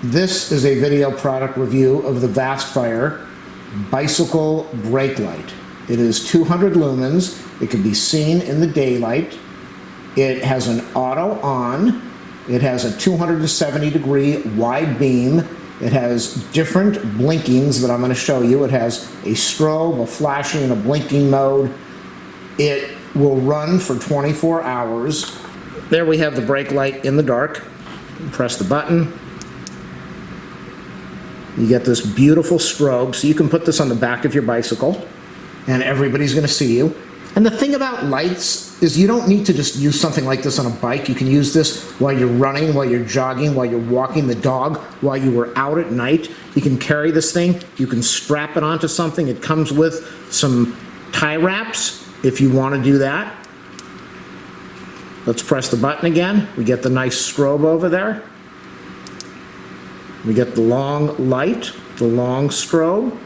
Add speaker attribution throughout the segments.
Speaker 1: This is a video product review of the VASTFIRE bicycle brake light. It is 200 lumens. It can be seen in the daylight. It has an auto on. It has a 270-degree wide beam. It has different blinkings that I'm going to show you. It has a strobe, a flashing, and a blinking mode. It will run for 24 hours. There we have the brake light in the dark. Press the button. You get this beautiful strobe, so you can put this on the back of your bicycle and everybody's going to see you. And the thing about lights is you don't need to just use something like this on a bike. You can use this while you're running, while you're jogging, while you're walking the dog, while you were out at night. You can carry this thing. You can strap it onto something. It comes with some tie wraps if you want to do that. Let's press the button again. We get the nice strobe over there. We get the long light, the long strobe.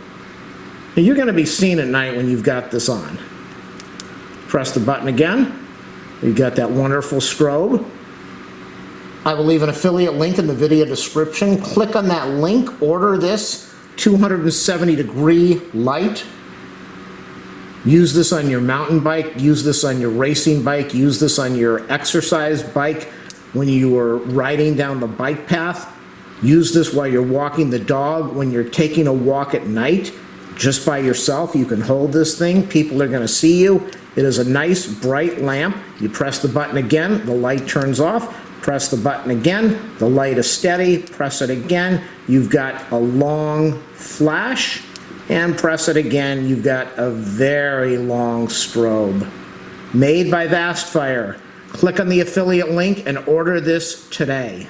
Speaker 1: And you're going to be seen at night when you've got this on. Press the button again. You've got that wonderful strobe. I will leave an affiliate link in the video description. Click on that link, order this 270-degree light. Use this on your mountain bike, use this on your racing bike, use this on your exercise bike when you are riding down the bike path. Use this while you're walking the dog, when you're taking a walk at night, just by yourself. You can hold this thing. People are going to see you. It is a nice bright lamp. You press the button again, the light turns off. Press the button again, the light is steady. Press it again, you've got a long flash. And press it again, you've got a very long strobe. Made by VASTFIRE. Click on the affiliate link and order this today.